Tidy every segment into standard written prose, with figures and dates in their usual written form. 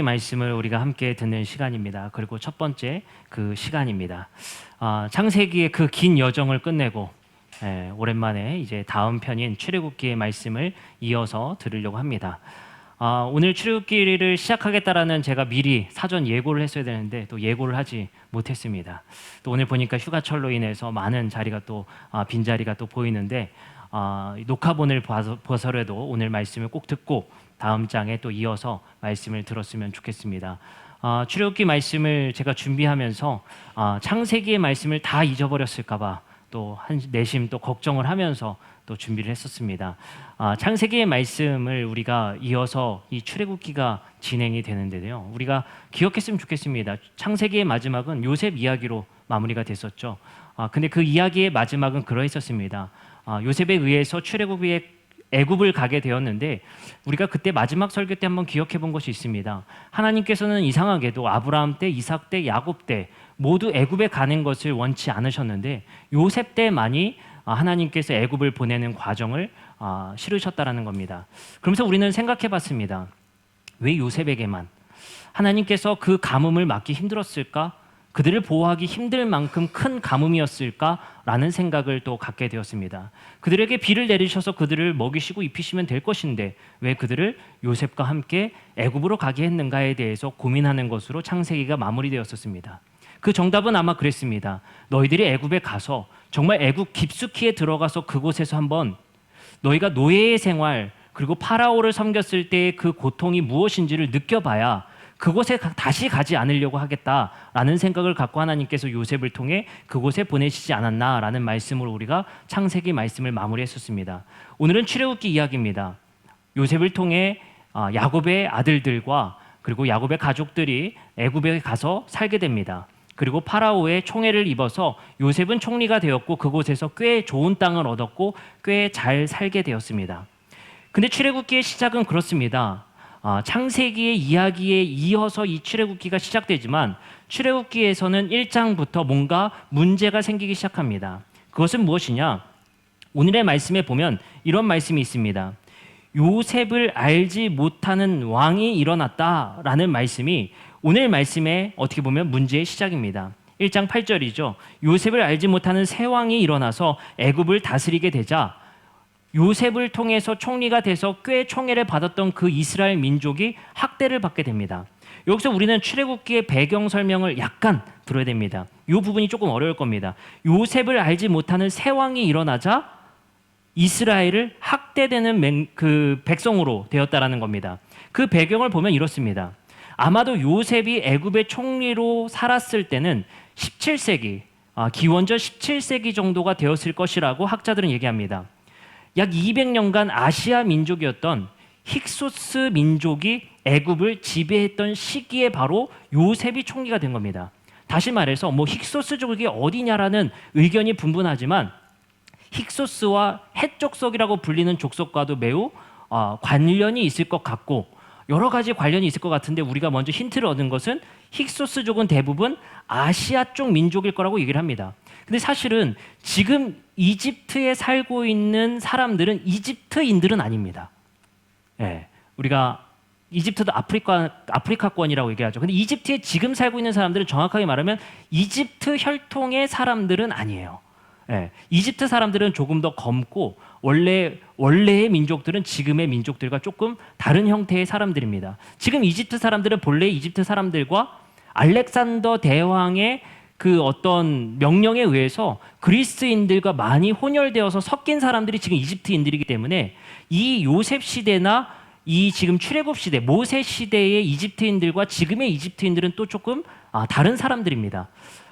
말씀을 우리가 함께 듣는 시간입니다. 그리고 첫 번째 그 시간입니다. 창세기의 그 긴 여정을 끝내고 오랜만에 이제 다음 편인 출애굽기의 말씀을 이어서 들으려고 합니다. 오늘 출애굽기를 시작하겠다라는 제가 미리 사전 예고를 했어야 되는데 또 예고를 하지 못했습니다. 또 오늘 보니까 휴가철로 인해서 많은 자리가 또 빈자리가 또 보이는데 녹화본을 봐서라도 오늘 말씀을 꼭 듣고 다음 장에 또 이어서 말씀을 들었으면 좋겠습니다. 출애굽기 말씀을 제가 준비하면서 창세기의 말씀을 다 잊어버렸을까봐 또 내심 또 걱정을 하면서 또 준비를 했었습니다. 창세기의 말씀을 우리가 이어서 이 출애굽기가 진행이 되는데요. 우리가 기억했으면 좋겠습니다. 창세기의 마지막은 요셉 이야기로 마무리가 됐었죠. 근데 그 이야기의 마지막은 그러했었습니다. 요셉에 의해서 출애굽의 애굽을 가게 되었는데 우리가 그때 마지막 설교 때 한번 기억해 본 것이 있습니다. 하나님께서는 이상하게도 아브라함 때, 이삭 때, 야곱 때 모두 애굽에 가는 것을 원치 않으셨는데 요셉 때만이 하나님께서 애굽을 보내는 과정을 싫으셨다라는 겁니다. 그러면서 우리는 생각해 봤습니다. 왜 요셉에게만? 하나님께서 그 가뭄을 막기 힘들었을까? 그들을 보호하기 힘들 만큼 큰 가뭄이었을까라는 생각을 또 갖게 되었습니다. 그들에게 비를 내리셔서 그들을 먹이시고 입히시면 될 것인데 왜 그들을 요셉과 함께 애굽으로 가게 했는가에 대해서 고민하는 것으로 창세기가 마무리되었었습니다. 그 정답은 아마 그랬습니다. 너희들이 애굽에 가서 정말 애굽 깊숙이에 들어가서 그곳에서 한번 너희가 노예의 생활 그리고 파라오를 섬겼을 때의 그 고통이 무엇인지를 느껴봐야 그곳에 다시 가지 않으려고 하겠다라는 생각을 갖고 하나님께서 요셉을 통해 그곳에 보내시지 않았나라는 말씀으로 우리가 창세기 말씀을 마무리했었습니다. 오늘은 출애굽기 이야기입니다. 요셉을 통해 야곱의 아들들과 그리고 야곱의 가족들이 애굽에 가서 살게 됩니다. 그리고 파라오의 총애를 입어서 요셉은 총리가 되었고 그곳에서 꽤 좋은 땅을 얻었고 꽤 잘 살게 되었습니다. 근데 출애굽기의 시작은 그렇습니다. 창세기의 이야기에 이어서 이 출애굽기가 시작되지만 출애굽기에서는 1장부터 뭔가 문제가 생기기 시작합니다. 그것은 무엇이냐? 오늘의 말씀에 보면 이런 말씀이 있습니다. 요셉을 알지 못하는 왕이 일어났다라는 말씀이 오늘 말씀에 어떻게 보면 문제의 시작입니다. 1장 8절이죠. 요셉을 알지 못하는 새 왕이 일어나서 애굽을 다스리게 되자 요셉을 통해서 총리가 돼서 꽤 총애를 받았던 그 이스라엘 민족이 학대를 받게 됩니다. 여기서 우리는 출애굽기의 배경 설명을 약간 들어야 됩니다. 이 부분이 조금 어려울 겁니다. 요셉을 알지 못하는 새 왕이 일어나자 이스라엘을 학대되는 그 백성으로 되었다라는 겁니다. 그 배경을 보면 이렇습니다. 아마도 요셉이 애굽의 총리로 살았을 때는 17세기, 기원전 17세기 정도가 되었을 것이라고 학자들은 얘기합니다. 약 200년간 아시아 민족이었던 힉소스 민족이 애굽을 지배했던 시기에 바로 요셉이 총리가 된 겁니다. 다시 말해서 힉소스족이 어디냐라는 의견이 분분하지만 힉소스와 헷 족속이라고 불리는 족속과도 매우 관련이 있을 것 같고 여러 가지 관련이 있을 것 같은데 우리가 먼저 힌트를 얻은 것은 힉소스족은 대부분 아시아 쪽 민족일 거라고 얘기를 합니다. 근데 사실은 지금 이집트에 살고 있는 사람들은 이집트인들은 아닙니다. 우리가 이집트도 아프리카권이라고 얘기하죠. 근데 이집트에 지금 살고 있는 사람들은 정확하게 말하면 이집트 혈통의 사람들은 아니에요. 이집트 사람들은 조금 더 검고 원래의 민족들은 지금의 민족들과 조금 다른 형태의 사람들입니다. 지금 이집트 사람들은 본래 이집트 사람들과 알렉산더 대왕의 그 어떤 명령에 의해서 그리스인들과 많이 혼혈되어서 섞인 사람들이 지금 이집트인들이기 때문에 이 요셉 시대나 이 지금 출애굽 시대, 모세 시대의 이집트인들과 지금의 이집트인들은 또 조금 다른 사람들입니다.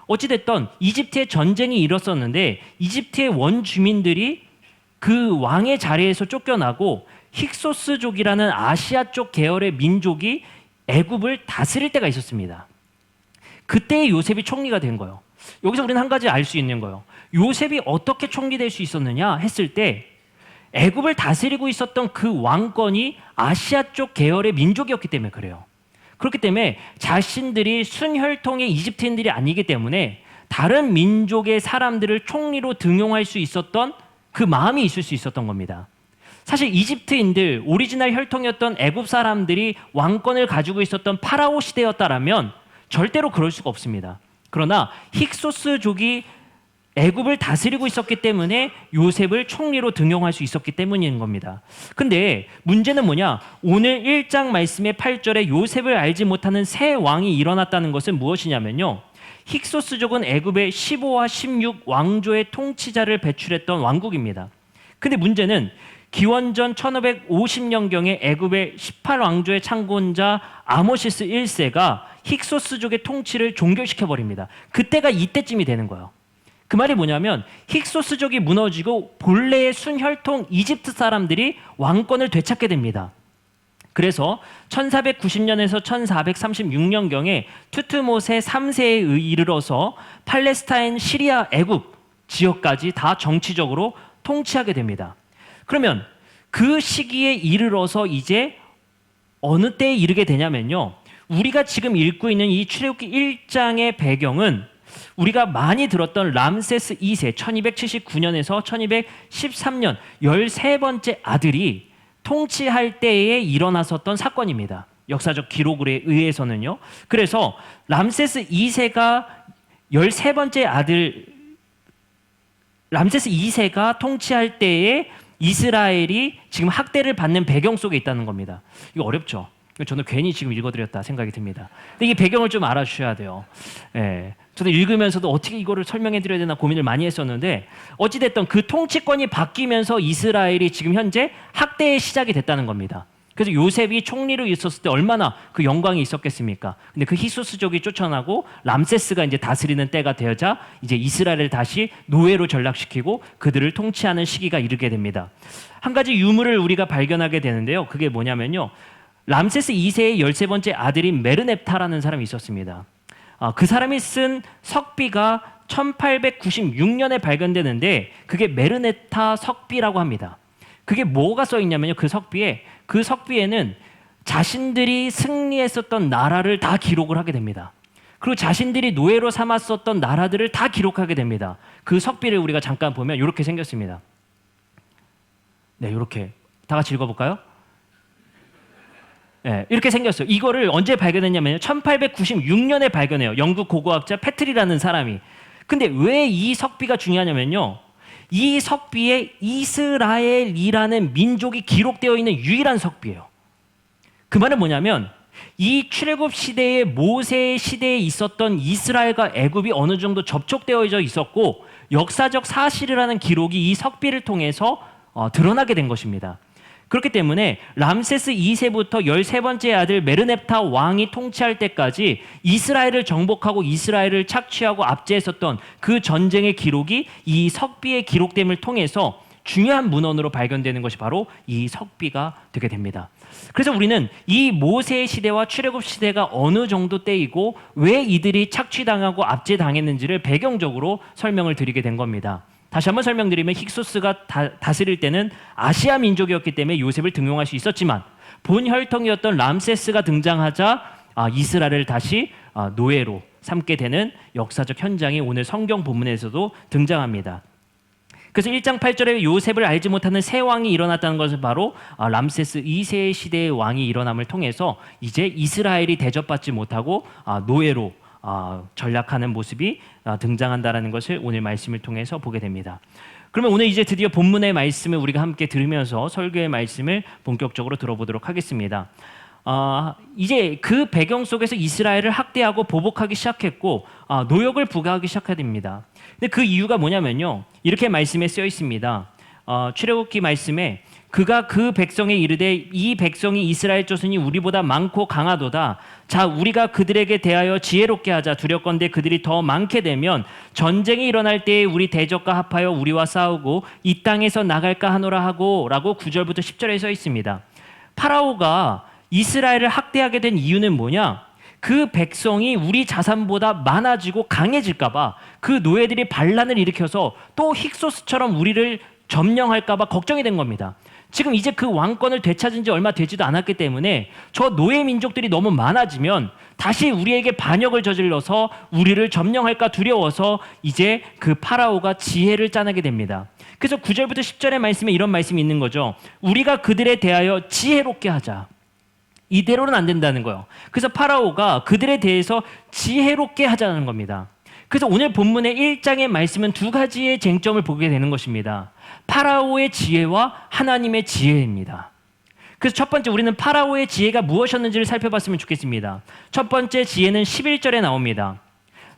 어찌됐든 이집트에 전쟁이 일었었는데 이집트의 원주민들이 그 왕의 자리에서 쫓겨나고 힉소스족이라는 아시아 쪽 계열의 민족이 애굽을 다스릴 때가 있었습니다. 그때 요셉이 총리가 된 거예요. 여기서 우리는 한 가지 알 수 있는 거예요. 요셉이 어떻게 총리될 수 있었느냐 했을 때 애굽을 다스리고 있었던 그 왕권이 아시아 쪽 계열의 민족이었기 때문에 그래요. 그렇기 때문에 자신들이 순혈통의 이집트인들이 아니기 때문에 다른 민족의 사람들을 총리로 등용할 수 있었던 그 마음이 있을 수 있었던 겁니다. 사실 이집트인들, 오리지널 혈통이었던 애굽 사람들이 왕권을 가지고 있었던 파라오 시대였다라면 절대로 그럴 수가 없습니다. 그러나 힉소스족이 애굽을 다스리고 있었기 때문에 요셉을 총리로 등용할 수 있었기 때문인 겁니다. 근데 문제는 뭐냐? 오늘 1장 말씀의 8절에 요셉을 알지 못하는 새 왕이 일어났다는 것은 무엇이냐면요, 힉소스족은 애굽의 15와 16 왕조의 통치자를 배출했던 왕국입니다. 근데 문제는 기원전 1550년경에 애굽의 18왕조의 창건자 아모시스 1세가 힉소스족의 통치를 종결시켜버립니다. 그때가 이때쯤이 되는 거예요. 그 말이 뭐냐면 힉소스족이 무너지고 본래의 순혈통 이집트 사람들이 왕권을 되찾게 됩니다. 그래서 1490년에서 1436년경에 투트모세 3세에 이르러서 팔레스타인, 시리아, 애굽 지역까지 다 정치적으로 통치하게 됩니다. 그러면 그 시기에 이르러서 이제 어느 때에 이르게 되냐면요, 우리가 지금 읽고 있는 이 출애굽기 1장의 배경은 우리가 많이 들었던 람세스 2세 1279년에서 1213년 13번째 아들이 통치할 때에 일어났었던 사건입니다. 역사적 기록에 의해서는요. 그래서 람세스 2세가 13번째 아들 람세스 2세가 통치할 때에 이스라엘이 지금 학대를 받는 배경 속에 있다는 겁니다. 이거 어렵죠? 저는 괜히 지금 읽어드렸다 생각이 듭니다. 근데 이 배경을 좀 알아주셔야 돼요. 예. 저도 읽으면서도 어떻게 이거를 설명해드려야 되나 고민을 많이 했었는데, 어찌됐든 그 통치권이 바뀌면서 이스라엘이 지금 현재 학대의 시작이 됐다는 겁니다. 그래서 요셉이 총리로 있었을 때 얼마나 그 영광이 있었겠습니까? 근데 그 힉소스족이 쫓아나고 람세스가 이제 다스리는 때가 되어자 이제 이스라엘을 다시 노예로 전락시키고 그들을 통치하는 시기가 이르게 됩니다. 한 가지 유물을 우리가 발견하게 되는데요. 그게 뭐냐면요, 람세스 2세의 13번째 아들인 메르넵타라는 사람이 있었습니다. 그 사람이 쓴 석비가 1896년에 발견되는데 그게 메르넵타 석비라고 합니다. 그게 뭐가 써 있냐면요, 그 석비에는 자신들이 승리했었던 나라를 다 기록을 하게 됩니다. 그리고 자신들이 노예로 삼았었던 나라들을 다 기록하게 됩니다. 그 석비를 우리가 잠깐 보면 이렇게 생겼습니다. 네, 이렇게 다 같이 읽어볼까요? 네, 이렇게 생겼어요. 이거를 언제 발견했냐면요, 1896년에 발견해요. 영국 고고학자 패트리라는 사람이. 근데 왜 이 석비가 중요하냐면요, 이 석비에 이스라엘이라는 민족이 기록되어 있는 유일한 석비예요. 그 말은 뭐냐면 이 출애굽 시대의 모세 시대에 있었던 이스라엘과 애굽이 어느 정도 접촉되어져 있었고 역사적 사실이라는 기록이 이 석비를 통해서 드러나게 된 것입니다. 그렇기 때문에 람세스 2세부터 13번째 아들 메르넵타 왕이 통치할 때까지 이스라엘을 정복하고 이스라엘을 착취하고 압제했었던 그 전쟁의 기록이 이 석비의 기록됨을 통해서 중요한 문헌으로 발견되는 것이 바로 이 석비가 되게 됩니다. 그래서 우리는 이 모세 시대와 출애굽 시대가 어느 정도 때이고 왜 이들이 착취당하고 압제당했는지를 배경적으로 설명을 드리게 된 겁니다. 다시 한번 설명드리면 힉소스가 다스릴 때는 아시아 민족이었기 때문에 요셉을 등용할 수 있었지만 본 혈통이었던 람세스가 등장하자 이스라엘을 다시 노예로 삼게 되는 역사적 현장이 오늘 성경 본문에서도 등장합니다. 그래서 1장 8절에 요셉을 알지 못하는 새 왕이 일어났다는 것은 바로 람세스 2세의 시대의 왕이 일어남을 통해서 이제 이스라엘이 대접받지 못하고 노예로 전락하는 모습이 등장한다라는 것을 오늘 말씀을 통해서 보게 됩니다. 그러면 오늘 이제 드디어 본문의 말씀을 우리가 함께 들으면서 설교의 말씀을 본격적으로 들어보도록 하겠습니다. 이제 그 배경 속에서 이스라엘을 학대하고 보복하기 시작했고 노역을 부과하기 시작하게 됩니다. 근데 그 이유가 뭐냐면요, 이렇게 말씀에 쓰여 있습니다. 출애굽기 말씀에 그가 그 백성에 이르되 이 백성이 이스라엘 조선이 우리보다 많고 강하도다. 자, 우리가 그들에게 대하여 지혜롭게 하자. 두렵건대 그들이 더 많게 되면 전쟁이 일어날 때에 우리 대적과 합하여 우리와 싸우고 이 땅에서 나갈까 하노라 하고 라고 9절부터 10절에 써 있습니다. 파라오가 이스라엘을 학대하게 된 이유는 뭐냐? 그 백성이 우리 자산보다 많아지고 강해질까 봐 그 노예들이 반란을 일으켜서 또 힉소스처럼 우리를 점령할까 봐 걱정이 된 겁니다. 지금 이제 그 왕권을 되찾은 지 얼마 되지도 않았기 때문에 저 노예 민족들이 너무 많아지면 다시 우리에게 반역을 저질러서 우리를 점령할까 두려워서 이제 그 파라오가 지혜를 짜내게 됩니다. 그래서 9절부터 10절의 말씀에 이런 말씀이 있는 거죠. 우리가 그들에 대하여 지혜롭게 하자. 이대로는 안 된다는 거예요. 그래서 파라오가 그들에 대해서 지혜롭게 하자는 겁니다. 그래서 오늘 본문의 1장의 말씀은 두 가지의 쟁점을 보게 되는 것입니다. 파라오의 지혜와 하나님의 지혜입니다. 그래서 첫 번째 우리는 파라오의 지혜가 무엇이었는지를 살펴봤으면 좋겠습니다. 첫 번째 지혜는 11절에 나옵니다.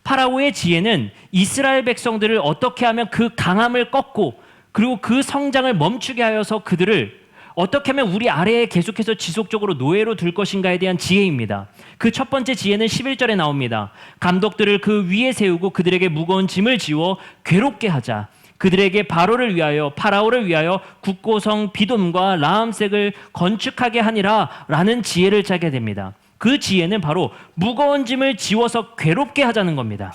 파라오의 지혜는 이스라엘 백성들을 어떻게 하면 그 강함을 꺾고 그리고 그 성장을 멈추게 하여서 그들을 어떻게 하면 우리 아래에 계속해서 지속적으로 노예로 둘 것인가에 대한 지혜입니다. 그 첫 번째 지혜는 11절에 나옵니다. 감독들을 그 위에 세우고 그들에게 무거운 짐을 지워 괴롭게 하자. 그들에게 바로를 위하여 파라오를 위하여 국고성 비돔과 라암색을 건축하게 하니라 라는 지혜를 짜게 됩니다. 그 지혜는 바로 무거운 짐을 지워서 괴롭게 하자는 겁니다.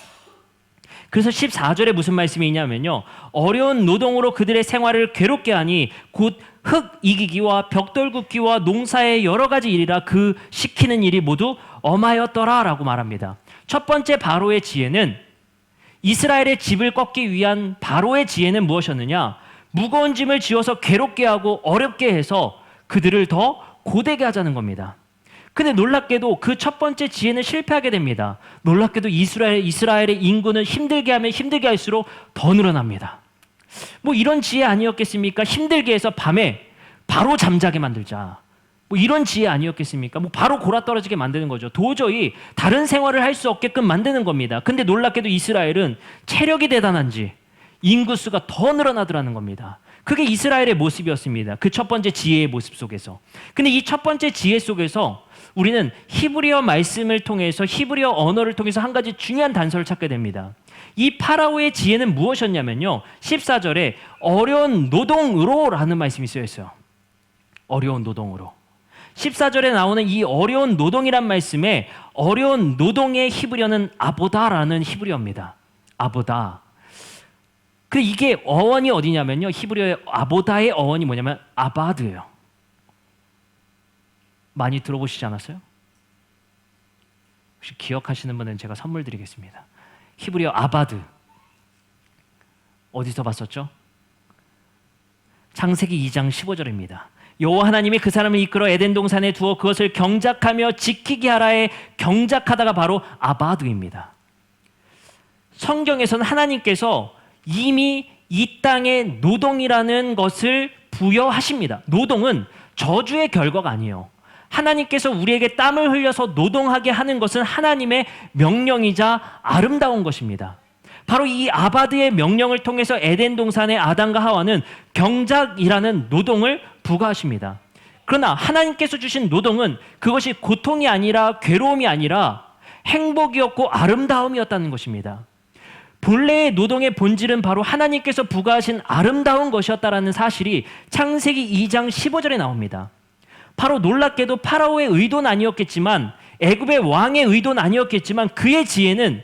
그래서 14절에 무슨 말씀이 있냐면요. 어려운 노동으로 그들의 생활을 괴롭게 하니 곧 흙 이기기와 벽돌 굽기와 농사의 여러 가지 일이라 그 시키는 일이 모두 엄하였더라 라고 말합니다. 첫 번째 바로의 지혜는 이스라엘의 집을 꺾기 위한 바로의 지혜는 무엇이었느냐? 무거운 짐을 지어서 괴롭게 하고 어렵게 해서 그들을 더 고되게 하자는 겁니다. 근데 놀랍게도 그 첫 번째 지혜는 실패하게 됩니다. 놀랍게도 이스라엘의 인구는 힘들게 하면 힘들게 할수록 더 늘어납니다. 뭐 이런 지혜 아니었겠습니까? 힘들게 해서 밤에 바로 잠자게 만들자. 뭐 이런 지혜 아니었겠습니까? 뭐 바로 골아떨어지게 만드는 거죠. 도저히 다른 생활을 할 수 없게끔 만드는 겁니다. 근데 놀랍게도 이스라엘은 체력이 대단한지 인구수가 더 늘어나더라는 겁니다. 그게 이스라엘의 모습이었습니다. 그 첫 번째 지혜의 모습 속에서. 근데 이 첫 번째 지혜 속에서 우리는 히브리어 말씀을 통해서 히브리어 언어를 통해서 한 가지 중요한 단서를 찾게 됩니다. 이 파라오의 지혜는 무엇이었냐면요. 14절에 어려운 노동으로 라는 말씀이 쓰여 있어요. 어려운 노동으로. 14절에 나오는 이 어려운 노동이란 말씀에 어려운 노동의 히브리어는 아보다라는 히브리어입니다. 아보다. 그 이게 어원이 어디냐면요. 히브리어의 아보다의 어원이 뭐냐면 아바드예요. 많이 들어보시지 않았어요? 혹시 기억하시는 분은 제가 선물 드리겠습니다. 히브리어 아바드. 어디서 봤었죠? 창세기 2장 15절입니다. 여호와 하나님이 그 사람을 이끌어 에덴 동산에 두어 그것을 경작하며 지키게 하라에 경작하다가 바로 아바드입니다. 성경에서는 하나님께서 이미 이 땅에 노동이라는 것을 부여하십니다. 노동은 저주의 결과가 아니에요. 하나님께서 우리에게 땀을 흘려서 노동하게 하는 것은 하나님의 명령이자 아름다운 것입니다. 바로 이 아바드의 명령을 통해서 에덴 동산의 아담과 하와는 경작이라는 노동을 부과하십니다. 그러나 하나님께서 주신 노동은 그것이 고통이 아니라 괴로움이 아니라 행복이었고 아름다움이었다는 것입니다. 본래의 노동의 본질은 바로 하나님께서 부과하신 아름다운 것이었다라는 사실이 창세기 2장 15절에 나옵니다. 바로 놀랍게도 파라오의 의도는 아니었겠지만 애굽의 왕의 의도는 아니었겠지만 그의 지혜는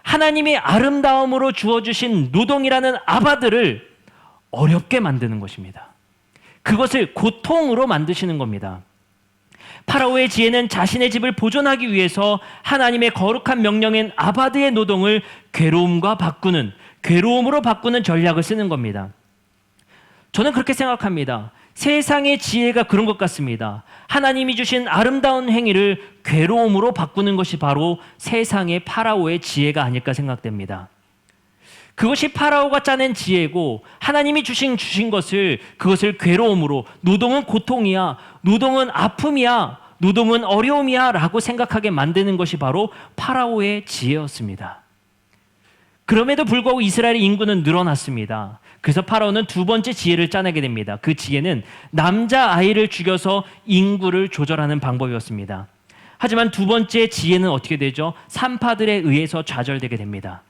하나님이 아름다움으로 주어주신 노동이라는 아바드를 어렵게 만드는 것입니다. 그것을 고통으로 만드시는 겁니다. 파라오의 지혜는 자신의 집을 보존하기 위해서 하나님의 거룩한 명령인 아바드의 노동을 괴로움으로 바꾸는 전략을 쓰는 겁니다. 저는 그렇게 생각합니다. 세상의 지혜가 그런 것 같습니다. 하나님이 주신 아름다운 행위를 괴로움으로 바꾸는 것이 바로 세상의 파라오의 지혜가 아닐까 생각됩니다. 그것이 파라오가 짜낸 지혜고 하나님이 주신 것을 그것을 괴로움으로 노동은 고통이야, 노동은 아픔이야, 노동은 어려움이야 라고 생각하게 만드는 것이 바로 파라오의 지혜였습니다. 그럼에도 불구하고 이스라엘의 인구는 늘어났습니다. 그래서 파라오는 두 번째 지혜를 짜내게 됩니다. 그 지혜는 남자아이를 죽여서 인구를 조절하는 방법이었습니다. 하지만 두 번째 지혜는 어떻게 되죠? 산파들에 의해서 좌절되게 됩니다.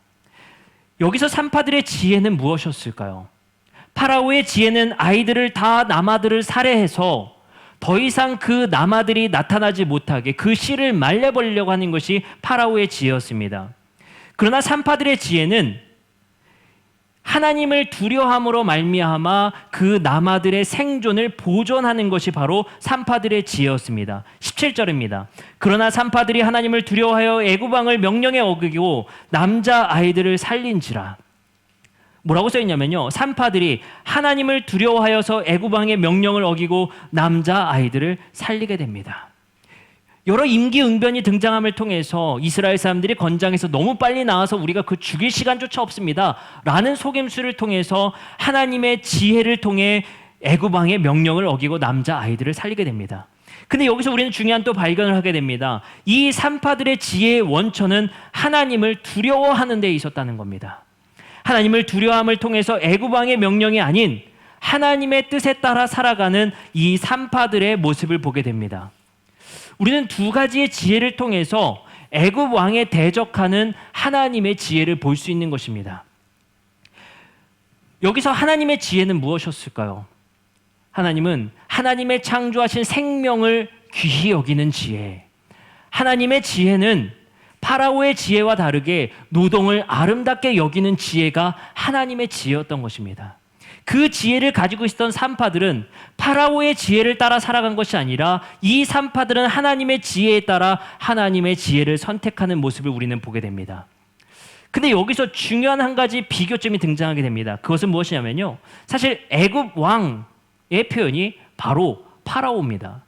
여기서 산파들의 지혜는 무엇이었을까요? 파라오의 지혜는 아이들을 다 남아들을 살해해서 더 이상 그 남아들이 나타나지 못하게 그 씨를 말려버리려고 하는 것이 파라오의 지혜였습니다. 그러나 산파들의 지혜는 하나님을 두려함으로 말미암아 그 남아들의 생존을 보존하는 것이 바로 산파들의 지혜였습니다. 17절입니다. 그러나 산파들이 하나님을 두려워하여 애굽 왕을 명령에 어기고 남자 아이들을 살린지라. 뭐라고 써 있냐면요, 산파들이 하나님을 두려워하여서 애굽 왕의 명령을 어기고 남자 아이들을 살리게 됩니다. 여러 임기응변이 등장함을 통해서 이스라엘 사람들이 건장에서 너무 빨리 나와서 우리가 그 죽일 시간조차 없습니다 라는 속임수를 통해서 하나님의 지혜를 통해 애굽 왕의 명령을 어기고 남자 아이들을 살리게 됩니다. 근데 여기서 우리는 중요한 또 발견을 하게 됩니다. 이 산파들의 지혜의 원천은 하나님을 두려워하는 데 있었다는 겁니다. 하나님을 두려워함을 통해서 애굽 왕의 명령이 아닌 하나님의 뜻에 따라 살아가는 이 산파들의 모습을 보게 됩니다. 우리는 두 가지의 지혜를 통해서 애굽 왕에 대적하는 하나님의 지혜를 볼 수 있는 것입니다. 여기서 하나님의 지혜는 무엇이었을까요? 하나님은 하나님의 창조하신 생명을 귀히 여기는 지혜. 하나님의 지혜는 파라오의 지혜와 다르게 노동을 아름답게 여기는 지혜가 하나님의 지혜였던 것입니다. 그 지혜를 가지고 있었던 산파들은 파라오의 지혜를 따라 살아간 것이 아니라 이 산파들은 하나님의 지혜에 따라 하나님의 지혜를 선택하는 모습을 우리는 보게 됩니다. 근데 여기서 중요한 한 가지 비교점이 등장하게 됩니다. 그것은 무엇이냐면요, 사실 애굽 왕의 표현이 바로 파라오입니다.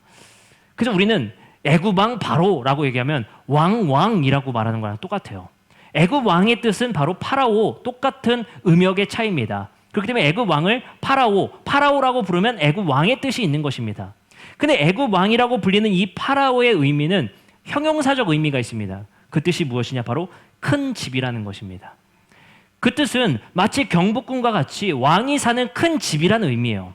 그래서 우리는 애굽 왕 바로라고 얘기하면 왕이라고 말하는 거랑 똑같아요. 애굽 왕의 뜻은 바로 파라오, 똑같은 음역의 차이입니다. 그렇기 때문에 애굽 왕을 파라오라고 부르면 애굽 왕의 뜻이 있는 것입니다. 근데 애굽 왕이라고 불리는 이 파라오의 의미는 형용사적 의미가 있습니다. 그 뜻이 무엇이냐? 바로 큰 집이라는 것입니다. 그 뜻은 마치 경복궁과 같이 왕이 사는 큰 집이라는 의미예요.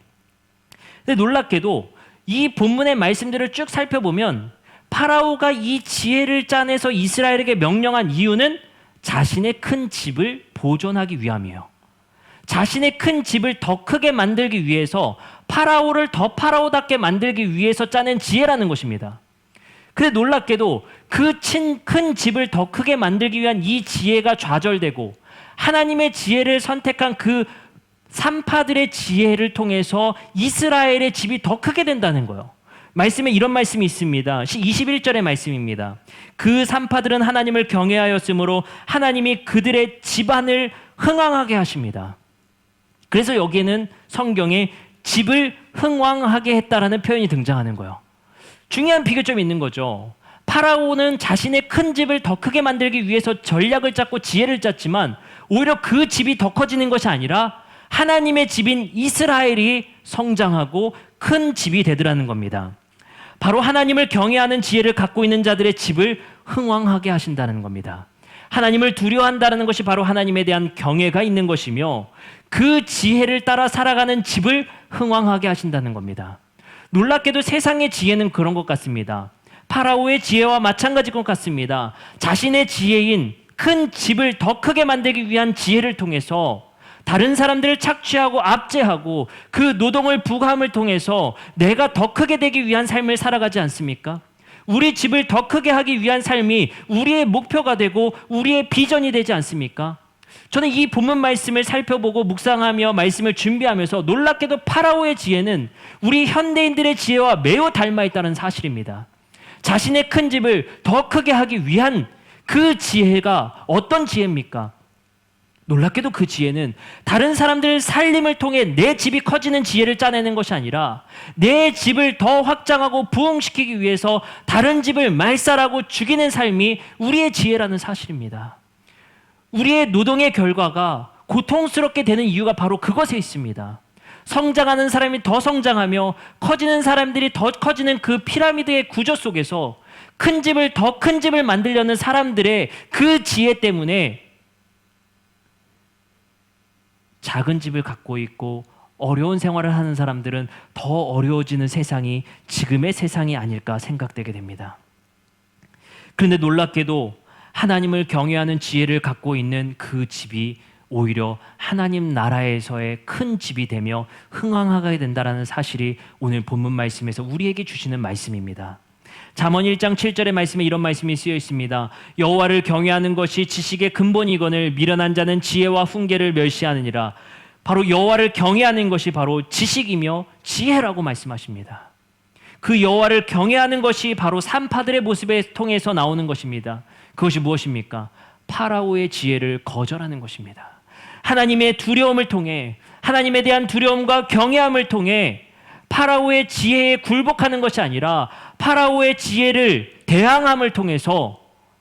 근데 놀랍게도 이 본문의 말씀들을 쭉 살펴보면 파라오가 이 지혜를 짜내서 이스라엘에게 명령한 이유는 자신의 큰 집을 보존하기 위함이에요. 자신의 큰 집을 더 크게 만들기 위해서, 파라오를 더 파라오답게 만들기 위해서 짜낸 지혜라는 것입니다. 근데 놀랍게도 그 큰 집을 더 크게 만들기 위한 이 지혜가 좌절되고 하나님의 지혜를 선택한 그 산파들의 지혜를 통해서 이스라엘의 집이 더 크게 된다는 거예요. 말씀에 이런 말씀이 있습니다. 21절의 말씀입니다. 그 산파들은 하나님을 경외하였으므로 하나님이 그들의 집안을 흥왕하게 하십니다. 그래서 여기에는 성경에 집을 흥왕하게 했다라는 표현이 등장하는 거예요. 중요한 비교점이 있는 거죠. 파라오는 자신의 큰 집을 더 크게 만들기 위해서 전략을 짰고 지혜를 짰지만 오히려 그 집이 더 커지는 것이 아니라 하나님의 집인 이스라엘이 성장하고 큰 집이 되더라는 겁니다. 바로 하나님을 경외하는 지혜를 갖고 있는 자들의 집을 흥왕하게 하신다는 겁니다. 하나님을 두려워한다는 것이 바로 하나님에 대한 경외가 있는 것이며 그 지혜를 따라 살아가는 집을 흥왕하게 하신다는 겁니다. 놀랍게도 세상의 지혜는 그런 것 같습니다. 파라오의 지혜와 마찬가지일 것 같습니다. 자신의 지혜인 큰 집을 더 크게 만들기 위한 지혜를 통해서 다른 사람들을 착취하고 압제하고 그 노동을 부과함을 통해서 내가 더 크게 되기 위한 삶을 살아가지 않습니까? 우리 집을 더 크게 하기 위한 삶이 우리의 목표가 되고 우리의 비전이 되지 않습니까? 저는 이 본문 말씀을 살펴보고 묵상하며 말씀을 준비하면서 놀랍게도 파라오의 지혜는 우리 현대인들의 지혜와 매우 닮아 있다는 사실입니다. 자신의 큰 집을 더 크게 하기 위한 그 지혜가 어떤 지혜입니까? 놀랍게도 그 지혜는 다른 사람들의 살림을 통해 내 집이 커지는 지혜를 짜내는 것이 아니라 내 집을 더 확장하고 부흥시키기 위해서 다른 집을 말살하고 죽이는 삶이 우리의 지혜라는 사실입니다. 우리의 노동의 결과가 고통스럽게 되는 이유가 바로 그것에 있습니다. 성장하는 사람이 더 성장하며 커지는 사람들이 더 커지는 그 피라미드의 구조 속에서 큰 집을 더 큰 집을 만들려는 사람들의 그 지혜 때문에 작은 집을 갖고 있고 어려운 생활을 하는 사람들은 더 어려워지는 세상이 지금의 세상이 아닐까 생각되게 됩니다. 그런데 놀랍게도 하나님을 경외하는 지혜를 갖고 있는 그 집이 오히려 하나님 나라에서의 큰 집이 되며 흥왕하게 된다는 사실이 오늘 본문 말씀에서 우리에게 주시는 말씀입니다. 잠언 1장 7절의 말씀에 이런 말씀이 쓰여 있습니다. 여호와를 경외하는 것이 지식의 근본이거늘 미련한 자는 지혜와 훈계를 멸시하느니라. 바로 여호와를 경외하는 것이 바로 지식이며 지혜라고 말씀하십니다. 그 여호와를 경외하는 것이 바로 산파들의 모습에 통해서 나오는 것입니다. 그것이 무엇입니까? 파라오의 지혜를 거절하는 것입니다. 하나님의 두려움을 통해, 하나님에 대한 두려움과 경외함을 통해 파라오의 지혜에 굴복하는 것이 아니라 파라오의 지혜를 대항함을 통해서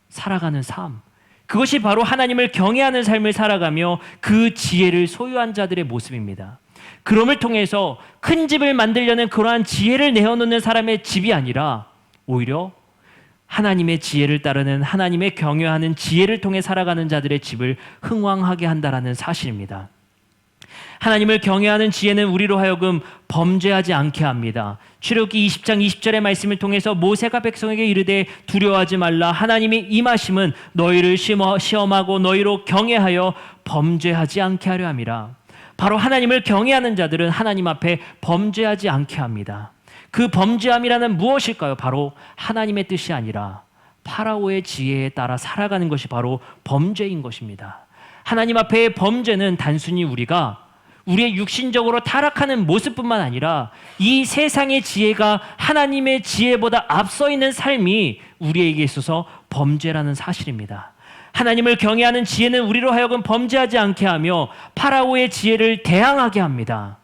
살아가는 삶, 그것이 바로 하나님을 경외하는 삶을 살아가며 그 지혜를 소유한 자들의 모습입니다. 그럼을 통해서 큰 집을 만들려는 그러한 지혜를 내어놓는 사람의 집이 아니라 오히려 하나님의 지혜를 따르는, 하나님의 경외하는 지혜를 통해 살아가는 자들의 집을 흥왕하게 한다라는 사실입니다. 하나님을 경외하는 지혜는 우리로 하여금 범죄하지 않게 합니다. 출애굽기 20장 20절의 말씀을 통해서 모세가 백성에게 이르되 두려워하지 말라. 하나님의 임하심은 너희를 시험하고 너희로 경외하여 범죄하지 않게 하려 함이라. 바로 하나님을 경외하는 자들은 하나님 앞에 범죄하지 않게 합니다. 그 범죄함이라는 무엇일까요? 바로 하나님의 뜻이 아니라 파라오의 지혜에 따라 살아가는 것이 바로 범죄인 것입니다. 하나님 앞에의 범죄는 단순히 우리가 우리의 육신적으로 타락하는 모습뿐만 아니라 이 세상의 지혜가 하나님의 지혜보다 앞서 있는 삶이 우리에게 있어서 범죄라는 사실입니다. 하나님을 경외하는 지혜는 우리로 하여금 범죄하지 않게 하며 파라오의 지혜를 대항하게 합니다.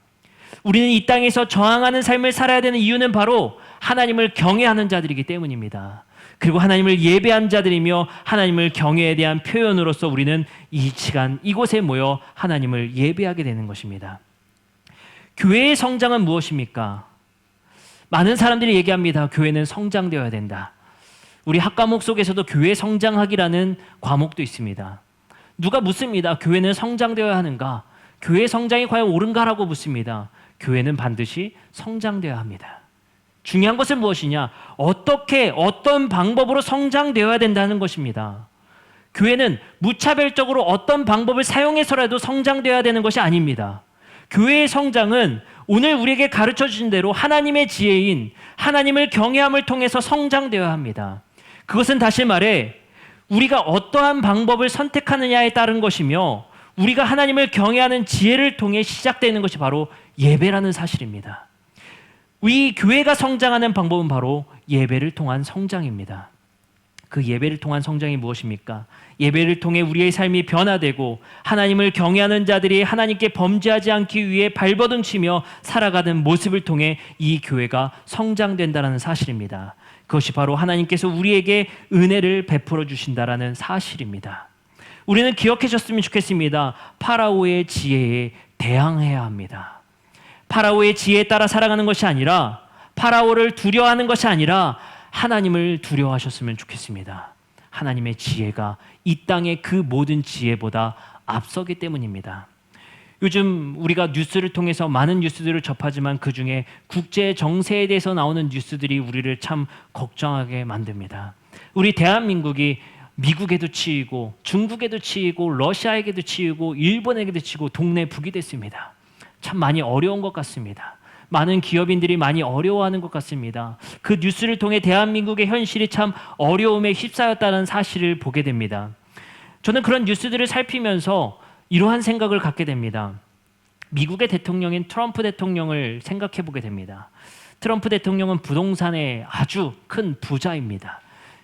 우리는 이 땅에서 저항하는 삶을 살아야 되는 이유는 바로 하나님을 경외하는 자들이기 때문입니다. 그리고 하나님을 예배한 자들이며 하나님을 경외에 대한 표현으로서 우리는 이 시간 이곳에 모여 하나님을 예배하게 되는 것입니다. 교회의 성장은 무엇입니까? 많은 사람들이 얘기합니다. 교회는 성장되어야 된다. 우리 학과목 속에서도 교회 성장학이라는 과목도 있습니다. 누가 묻습니다. 교회는 성장되어야 하는가? 교회 성장이 과연 옳은가라고 묻습니다. 교회는 반드시 성장되어야 합니다. 중요한 것은 무엇이냐? 어떻게, 어떤 방법으로 성장되어야 된다는 것입니다. 교회는 무차별적으로 어떤 방법을 사용해서라도 성장되어야 되는 것이 아닙니다. 교회의 성장은 오늘 우리에게 가르쳐 주신 대로 하나님의 지혜인 하나님을 경외함을 통해서 성장되어야 합니다. 그것은 다시 말해 우리가 어떠한 방법을 선택하느냐에 따른 것이며 우리가 하나님을 경외하는 지혜를 통해 시작되는 것이 바로 예배라는 사실입니다. 이 교회가 성장하는 방법은 바로 예배를 통한 성장입니다. 그 예배를 통한 성장이 무엇입니까? 예배를 통해 우리의 삶이 변화되고 하나님을 경외하는 자들이 하나님께 범죄하지 않기 위해 발버둥치며 살아가는 모습을 통해 이 교회가 성장된다는 사실입니다. 그것이 바로 하나님께서 우리에게 은혜를 베풀어 주신다라는 사실입니다. 우리는 기억하셨으면 좋겠습니다. 파라오의 지혜에 대항해야 합니다. 파라오의 지혜에 따라 살아가는 것이 아니라 파라오를 두려워하는 것이 아니라 하나님을 두려워하셨으면 좋겠습니다. 하나님의 지혜가 이 땅의 그 모든 지혜보다 앞서기 때문입니다. 요즘 우리가 뉴스를 통해서 많은 뉴스들을 접하지만 그중에 국제 정세에 대해서 나오는 뉴스들이 우리를 참 걱정하게 만듭니다. 우리 대한민국이 미국에도 치이고 중국에도 치이고 러시아에게도 치이고 일본에게도 치이고 동네 북이 됐습니다. 참 많이 어려운 것 같습니다. 많은 기업인들이 많이 어려워하는 것 같습니다. 그 뉴스를 통해 대한민국의 현실이 참 어려움에 휩싸였다는 사실을 보게 됩니다. 저는 그런 뉴스들을 살피면서 이러한 생각을 갖게 됩니다. 미국의 대통령인 트럼프 대통령을 생각해 보게 됩니다. 트럼프 대통령은 부동산의 아주 큰 부자입니다.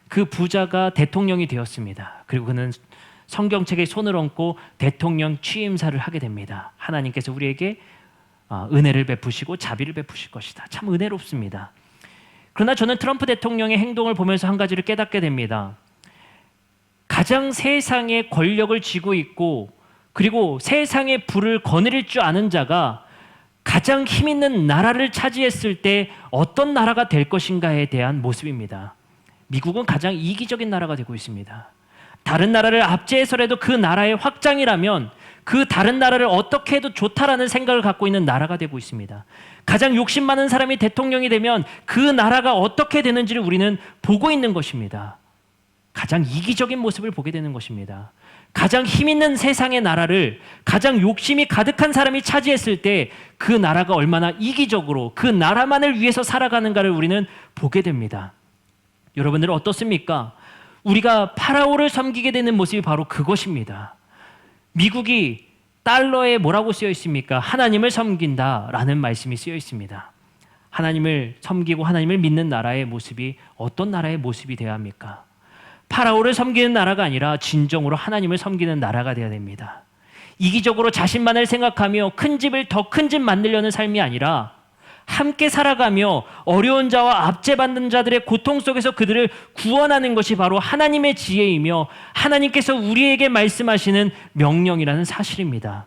그 부자가 대통령이 되었습니다. 그리고 그는 성경책에 손을 얹고 대통령 취임사를 하게 됩니다. 하나님께서 우리에게 은혜를 베푸시고 자비를 베푸실 것이다. 참 은혜롭습니다. 그러나 저는 트럼프 대통령의 행동을 보면서 한 가지를 깨닫게 됩니다. 가장 세상에 권력을 쥐고 있고 그리고 세상의 불을 거느릴 줄 아는 자가 가장 힘 있는 나라를 차지했을 때 어떤 나라가 될 것인가에 대한 모습입니다. 미국은 가장 이기적인 나라가 되고 있습니다. 다른 나라를 압제해서라도 그 나라의 확장이라면 그 다른 나라를 어떻게 해도 좋다라는 생각을 갖고 있는 나라가 되고 있습니다. 가장 욕심 많은 사람이 대통령이 되면 그 나라가 어떻게 되는지를 우리는 보고 있는 것입니다. 가장 이기적인 모습을 보게 되는 것입니다. 가장 힘 있는 세상의 나라를 가장 욕심이 가득한 사람이 차지했을 때 그 나라가 얼마나 이기적으로 그 나라만을 위해서 살아가는가를 우리는 보게 됩니다. 여러분들은 어떻습니까? 우리가 파라오를 섬기게 되는 모습이 바로 그것입니다. 미국이 달러에 뭐라고 쓰여 있습니까? 하나님을 섬긴다라는 말씀이 쓰여 있습니다. 하나님을 섬기고 하나님을 믿는 나라의 모습이 어떤 나라의 모습이 되어야 합니까? 파라오를 섬기는 나라가 아니라 진정으로 하나님을 섬기는 나라가 되어야 됩니다. 이기적으로 자신만을 생각하며 큰 집을 더 큰 집 만들려는 삶이 아니라 함께 살아가며 어려운 자와 압제받는 자들의 고통 속에서 그들을 구원하는 것이 바로 하나님의 지혜이며 하나님께서 우리에게 말씀하시는 명령이라는 사실입니다.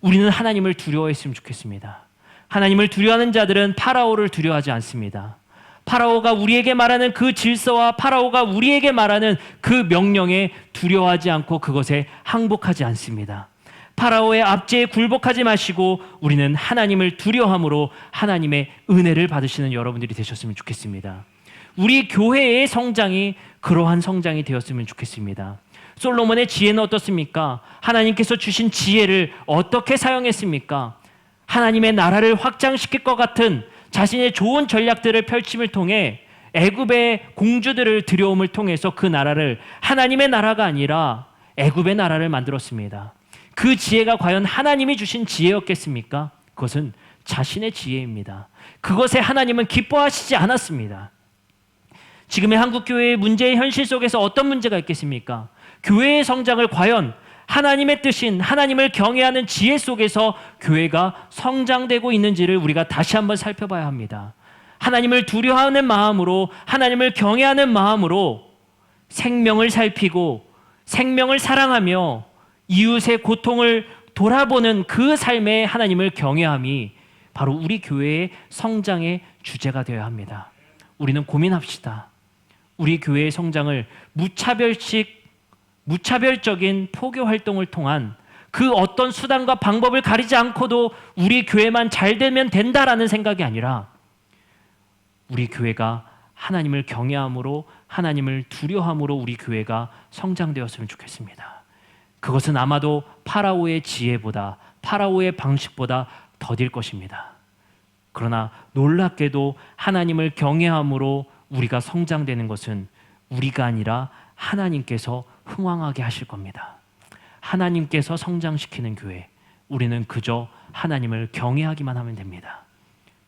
우리는 하나님을 두려워했으면 좋겠습니다. 하나님을 두려워하는 자들은 파라오를 두려워하지 않습니다. 파라오가 우리에게 말하는 그 질서와 파라오가 우리에게 말하는 그 명령에 두려워하지 않고 그것에 항복하지 않습니다. 파라오의 압제에 굴복하지 마시고 우리는 하나님을 두려워함으로 하나님의 은혜를 받으시는 여러분들이 되셨으면 좋겠습니다. 우리 교회의 성장이 그러한 성장이 되었으면 좋겠습니다. 솔로몬의 지혜는 어떻습니까? 하나님께서 주신 지혜를 어떻게 사용했습니까? 하나님의 나라를 확장시킬 것 같은 자신의 좋은 전략들을 펼침을 통해 애굽의 공주들을 들여옴을 통해서 그 나라를 하나님의 나라가 아니라 애굽의 나라를 만들었습니다. 그 지혜가 과연 하나님이 주신 지혜였겠습니까? 그것은 자신의 지혜입니다. 그것에 하나님은 기뻐하시지 않았습니다. 지금의 한국교회의 문제의 현실 속에서 어떤 문제가 있겠습니까? 교회의 성장을 과연 하나님의 뜻인 하나님을 경외하는 지혜 속에서 교회가 성장되고 있는지를 우리가 다시 한번 살펴봐야 합니다. 하나님을 두려워하는 마음으로, 하나님을 경외하는 마음으로 생명을 살피고 생명을 사랑하며 이웃의 고통을 돌아보는 그 삶의 하나님을 경외함이 바로 우리 교회의 성장의 주제가 되어야 합니다. 우리는 고민합시다. 우리 교회의 성장을 무차별적인 포교 활동을 통한 그 어떤 수단과 방법을 가리지 않고도 우리 교회만 잘 되면 된다라는 생각이 아니라 우리 교회가 하나님을 경외함으로 하나님을 두려워함으로 우리 교회가 성장되었으면 좋겠습니다. 그것은 아마도 파라오의 지혜보다 파라오의 방식보다 더딜 것입니다. 그러나 놀랍게도 하나님을 경외함으로 우리가 성장되는 것은 우리가 아니라 하나님께서 흥왕하게 하실 겁니다. 하나님께서 성장시키는 교회, 우리는 그저 하나님을 경외하기만 하면 됩니다.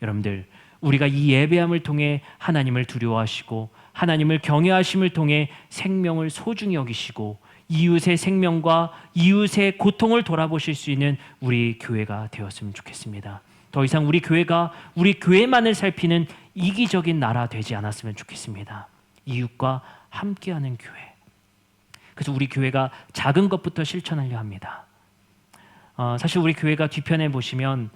여러분들, 우리가 이 예배함을 통해 하나님을 두려워하시고 하나님을 경외하심을 통해 생명을 소중히 여기시고 이웃의 생명과 이웃의 고통을 돌아보실 수 있는 우리 교회가 되었으면 좋겠습니다. 더 이상 우리 교회가 우리 교회만을 살피는 이기적인 나라 되지 않았으면 좋겠습니다. 이웃과 함께하는 교회. 그래서 우리 교회가 작은 것부터 실천하려 합니다. 사실 우리 교회가 뒤편에 보시면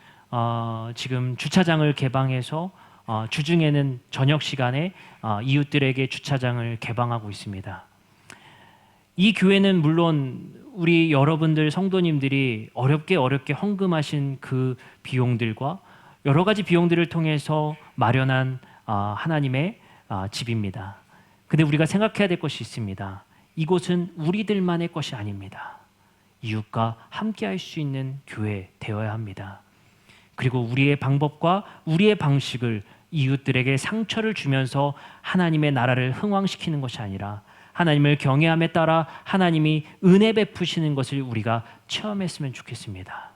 지금 주차장을 개방해서 주중에는 저녁 시간에 이웃들에게 주차장을 개방하고 있습니다. 이 교회는 물론 우리 여러분들 성도님들이 어렵게 헌금하신 그 비용들과 여러 가지 비용들을 통해서 마련한 하나님의 집입니다. 근데 우리가 생각해야 될 것이 있습니다. 이곳은 우리들만의 것이 아닙니다. 이웃과 함께 할 수 있는 교회 되어야 합니다. 그리고 우리의 방법과 우리의 방식을 이웃들에게 상처를 주면서 하나님의 나라를 흥왕시키는 것이 아니라 하나님을 경외함에 따라 하나님이 은혜 베푸시는 것을 우리가 체험했으면 좋겠습니다.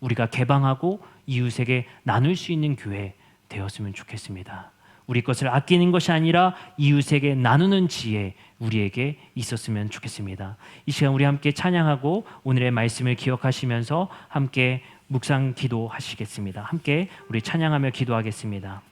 우리가 개방하고 이웃에게 나눌 수 있는 교회 되었으면 좋겠습니다. 우리 것을 아끼는 것이 아니라 이웃에게 나누는 지혜 우리에게 있었으면 좋겠습니다. 이 시간 우리 함께 찬양하고 오늘의 말씀을 기억하시면서 함께 묵상 기도하시겠습니다. 함께 우리 찬양하며 기도하겠습니다.